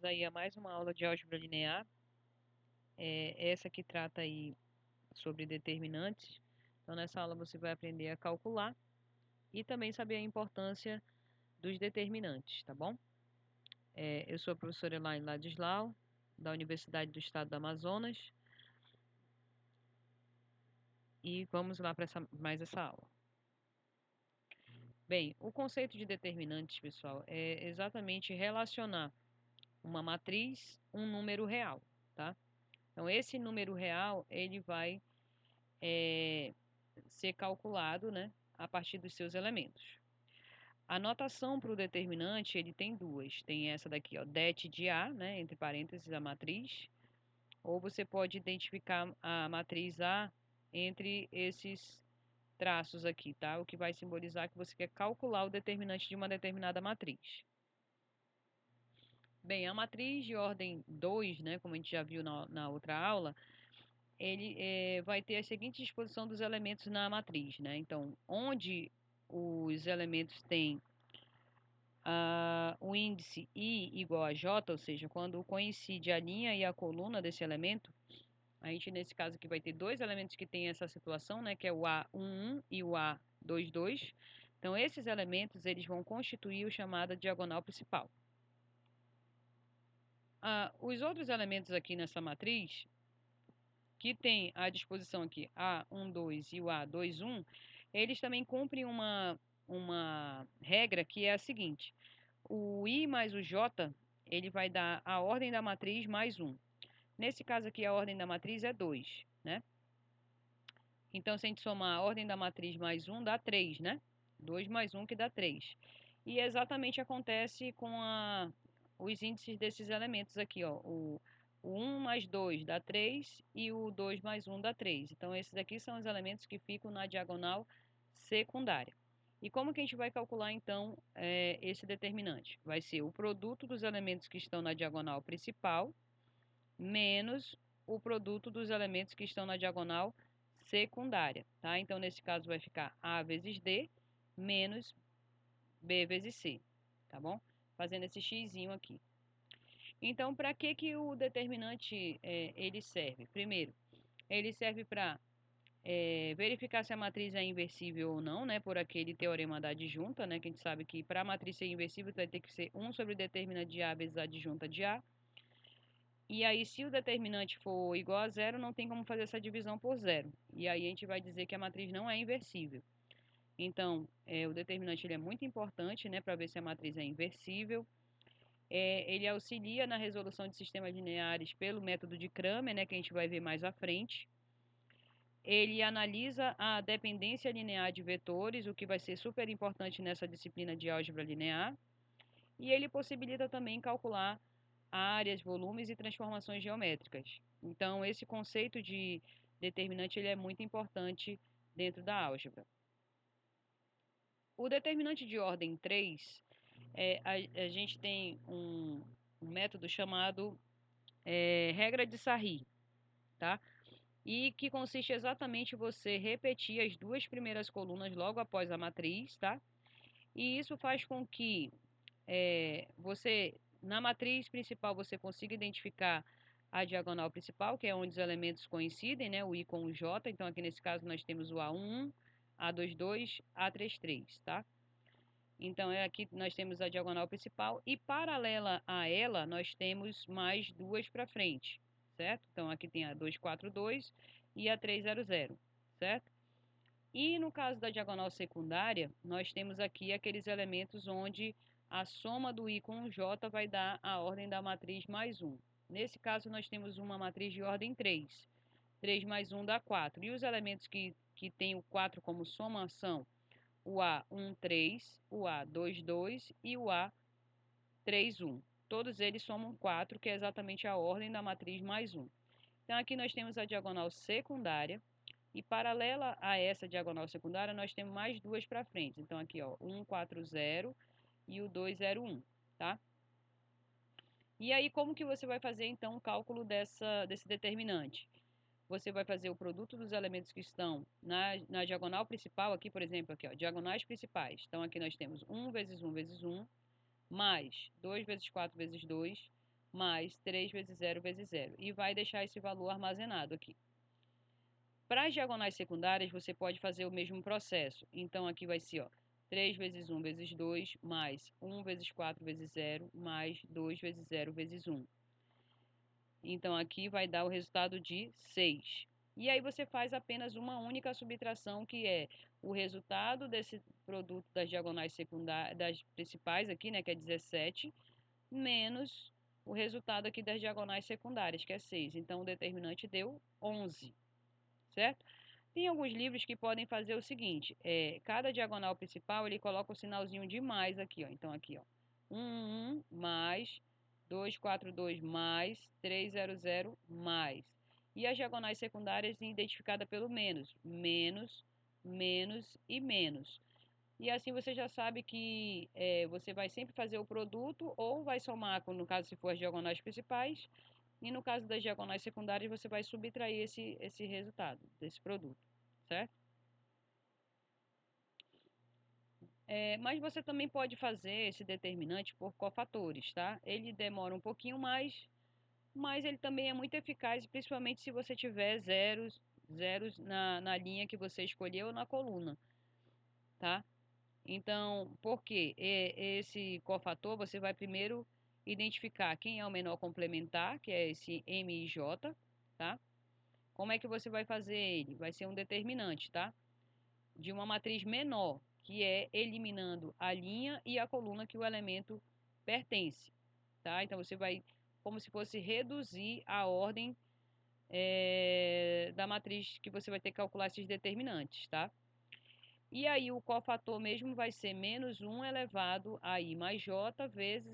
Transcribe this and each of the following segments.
bem-vindos aí a mais uma aula de álgebra linear. Essa que trata aí sobre determinantes. Então, nessa aula você vai aprender a calcular e também saber a importância dos determinantes, tá bom? Eu sou a professora Elaine Ladislau, da Universidade do Estado do Amazonas, e vamos lá para mais essa aula. Bem, o conceito de determinantes, pessoal, é exatamente relacionar uma matriz, um número real, tá? Então, esse número real, ele vai ser calculado, né, a partir dos seus elementos. A notação para o determinante, ele tem duas. Tem essa daqui, ó, det de A, né, entre parênteses, a matriz. Ou você pode identificar a matriz A entre esses traços aqui, tá? O que vai simbolizar que você quer calcular o determinante de uma determinada matriz. Bem, a matriz de ordem 2, né, como a gente já viu na outra aula, ele vai ter a seguinte disposição dos elementos na matriz, né? Então, onde os elementos têm o índice I igual a J, ou seja, quando coincide a linha e a coluna desse elemento, a gente nesse caso aqui vai ter dois elementos que têm essa situação, né? Que é o A11 e o A22. Então, esses elementos eles vão constituir o chamado diagonal principal. Os outros elementos aqui nessa matriz, que tem à disposição aqui A12 e o A21, eles também cumprem uma regra que é a seguinte: o I mais o J, ele vai dar a ordem da matriz mais 1. Nesse caso aqui, a ordem da matriz é 2, né? Então, se a gente somar a ordem da matriz mais 1, dá 3, né? 2 mais 1 que dá 3. E exatamente acontece com os índices desses elementos aqui, ó. O 1 mais 2 dá 3 e o 2 mais 1 dá 3. Então, esses aqui são os elementos que ficam na diagonal secundária. E como que a gente vai calcular, então, esse determinante? Vai ser o produto dos elementos que estão na diagonal principal menos o produto dos elementos que estão na diagonal secundária, tá? Então, nesse caso, vai ficar A vezes D menos B vezes C, tá bom? Fazendo esse xizinho aqui. Então, para que o determinante ele serve? Primeiro, ele serve para verificar se a matriz é inversível ou não, né? Por aquele teorema da adjunta, né? Que a gente sabe que para a matriz ser inversível vai ter que ser 1 sobre o determinante de A vezes a adjunta de A. E aí, se o determinante for igual a zero, não tem como fazer essa divisão por zero. E aí a gente vai dizer que a matriz não é inversível. Então, o determinante ele é muito importante, né, para ver se a matriz é inversível. Ele auxilia na resolução de sistemas lineares pelo método de Cramer, né, que a gente vai ver mais à frente. Ele analisa a dependência linear de vetores, o que vai ser super importante nessa disciplina de álgebra linear. E ele possibilita também calcular áreas, volumes e transformações geométricas. Então, esse conceito de determinante ele é muito importante dentro da álgebra. O determinante de ordem 3, a gente tem um método chamado regra de Sarri, tá? E que consiste exatamente em você repetir as duas primeiras colunas logo após a matriz, tá? E isso faz com que você, na matriz principal, você consiga identificar a diagonal principal, que é onde os elementos coincidem, né? O I com o J. Então, aqui nesse caso, nós temos o A11, A22, A33, tá? Então, aqui nós temos a diagonal principal e paralela a ela, nós temos mais duas para frente, certo? Então, aqui tem a 242 e a 300, certo? E no caso da diagonal secundária, nós temos aqui aqueles elementos onde a soma do I com o J vai dar a ordem da matriz mais 1. Nesse caso, nós temos uma matriz de ordem 3. 3 mais 1 dá 4. E os elementos que têm o 4 como soma são o A13, o A22 e o A31. Todos eles somam 4, que é exatamente a ordem da matriz mais 1. Então, aqui nós temos a diagonal secundária. E paralela a essa diagonal secundária, nós temos mais duas para frente. Então, aqui, ó, 140 e o 201, tá? E aí, como que você vai fazer, então, o cálculo desse determinante? Você vai fazer o produto dos elementos que estão na diagonal principal, aqui, por exemplo, aqui, ó, diagonais principais. Então, aqui nós temos 1 vezes 1 vezes 1, mais 2 vezes 4 vezes 2, mais 3 vezes 0 vezes 0. E vai deixar esse valor armazenado aqui. Para as diagonais secundárias, você pode fazer o mesmo processo. Então, aqui vai ser, ó, 3 vezes 1 vezes 2, mais 1 vezes 4 vezes 0, mais 2 vezes 0 vezes 1. Então, aqui vai dar o resultado de 6. E aí você faz apenas uma única subtração, que é o resultado desse produto das diagonais secundárias, das principais aqui, né, que é 17, menos o resultado aqui das diagonais secundárias, que é 6. Então, o determinante deu 11, certo? Tem alguns livros que podem fazer o seguinte, cada diagonal principal, ele coloca o sinalzinho de mais aqui, ó. Então, aqui, ó, 1, mais 242 mais 300 mais. E as diagonais secundárias identificadas pelo menos, menos, menos e menos. E assim você já sabe que você vai sempre fazer o produto ou vai somar, no caso se for as diagonais principais, e no caso das diagonais secundárias você vai subtrair esse resultado desse produto, certo? Mas você também pode fazer esse determinante por cofatores, tá? Ele demora um pouquinho mais, mas ele também é muito eficaz, principalmente se você tiver zeros na linha que você escolheu ou na coluna, tá? Então, por quê? Esse cofator, você vai primeiro identificar quem é o menor complementar, que é esse MJ, tá? Como é que você vai fazer ele? Vai ser um determinante, tá? De uma matriz menor, que é eliminando a linha e a coluna que o elemento pertence, tá? Então, você vai, como se fosse reduzir a ordem da matriz que você vai ter que calcular esses determinantes, tá? E aí o cofator mesmo vai ser menos 1 elevado a i mais j vezes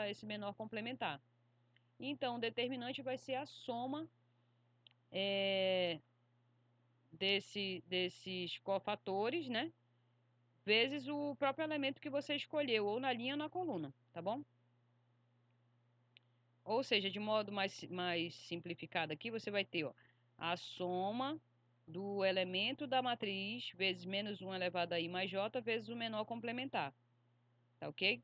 esse menor complementar. Então, o determinante vai ser a soma desses cofatores, né? Vezes o próprio elemento que você escolheu, ou na linha ou na coluna, tá bom? Ou seja, de modo mais simplificado aqui, você vai ter, ó, a soma do elemento da matriz vezes menos 1 elevado a i mais j vezes o menor complementar. Tá ok?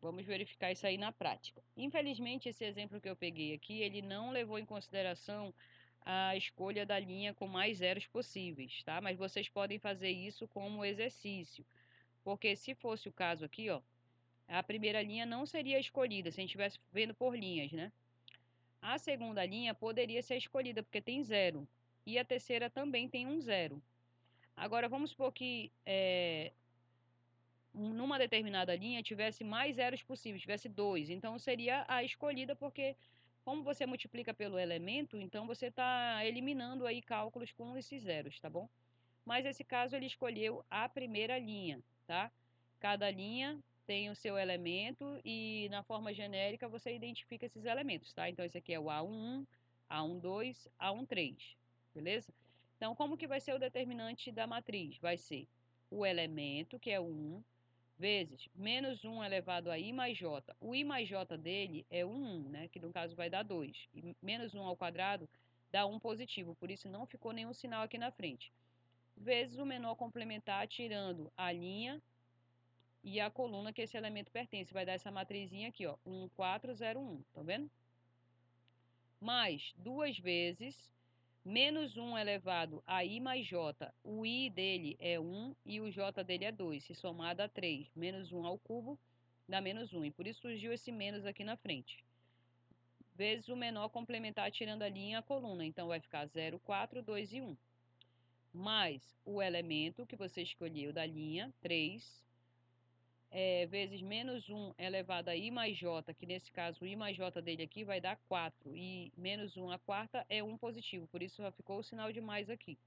Vamos verificar isso aí na prática. Infelizmente, esse exemplo que eu peguei aqui, ele não levou em consideração a escolha da linha com mais zeros possíveis, tá? Mas vocês podem fazer isso como exercício. Porque se fosse o caso aqui, ó, a primeira linha não seria escolhida, se a gente estivesse vendo por linhas, né? A segunda linha poderia ser escolhida, porque tem zero. E a terceira também tem um zero. Agora, vamos supor que numa determinada linha tivesse mais zeros possíveis, tivesse 2. Então, seria a escolhida, porque como você multiplica pelo elemento, então você está eliminando aí cálculos com esses zeros, tá bom? Mas nesse caso ele escolheu a primeira linha, tá? Cada linha tem o seu elemento e na forma genérica você identifica esses elementos, tá? Então esse aqui é o A11, A12, A13, beleza? Então como que vai ser o determinante da matriz? Vai ser o elemento, que é o 1, vezes menos 1 elevado a i mais j. O i mais j dele é 1, né? Que no caso vai dar 2. E menos 1 ao quadrado dá 1 positivo, por isso não ficou nenhum sinal aqui na frente. Vezes o menor complementar tirando a linha e a coluna que esse elemento pertence. Vai dar essa matrizinha aqui, ó, 1, 4, 0, 1. Tá vendo? Mais 2 vezes menos 1 elevado a i mais j. O i dele é 1 e o j dele é 2. Se somar dá 3. Menos 1 ao cubo dá menos 1. E por isso surgiu esse menos aqui na frente. Vezes o menor complementar tirando a linha e a coluna. Então vai ficar 0, 4, 2 e 1. Mais o elemento que você escolheu da linha, 3, vezes menos 1 elevado a i mais j, que nesse caso o i mais j dele aqui vai dar 4, e menos 1 a quarta é 1 positivo, por isso já ficou o sinal de mais aqui.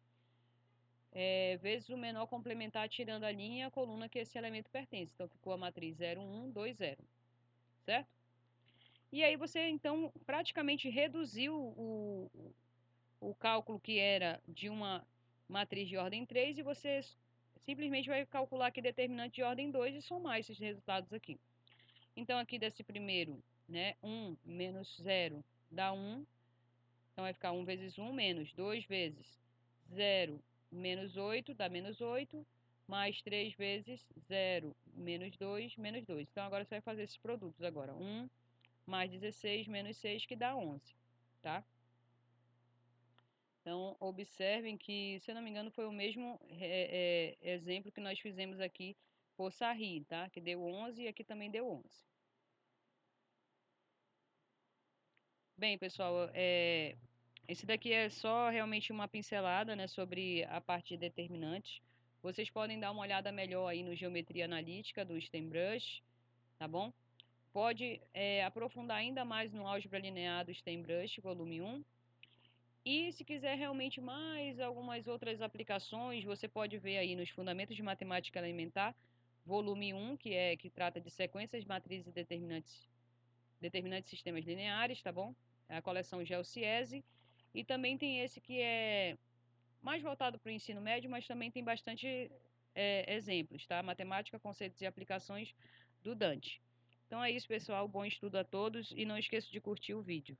Vezes o menor complementar tirando a linha e a coluna que esse elemento pertence, então ficou a matriz 0, 1, 2, 0, certo? E aí você, então, praticamente reduziu o cálculo que era de uma matriz de ordem 3 e você simplesmente vai calcular aqui determinante de ordem 2 e somar esses resultados aqui. Então, aqui desse primeiro, né, 1 menos 0 dá 1. Então, vai ficar 1 vezes 1 menos 2 vezes 0 menos 8 dá menos 8. Mais 3 vezes 0 menos 2, menos 2. Então, agora você vai fazer esses produtos agora. 1 mais 16 menos 6, que dá 11, tá? Então, observem que, se eu não me engano, foi o mesmo exemplo que nós fizemos aqui por Sarri, tá? Que deu 11 e aqui também deu 11. Bem, pessoal, esse daqui é só realmente uma pincelada, né, sobre a parte de determinantes. Vocês podem dar uma olhada melhor aí no Geometria Analítica do StemBrush, tá bom? Pode aprofundar ainda mais no Álgebra Linear do StemBrush, volume 1. E se quiser realmente mais algumas outras aplicações, você pode ver aí nos Fundamentos de Matemática Elementar, volume 1, que trata de sequências, matrizes e determinantes de sistemas lineares, tá bom? É a coleção GeoCiese. E também tem esse que é mais voltado para o ensino médio, mas também tem bastante exemplos, tá? Matemática, conceitos e aplicações do Dante. Então é isso, pessoal. Bom estudo a todos e não esqueça de curtir o vídeo.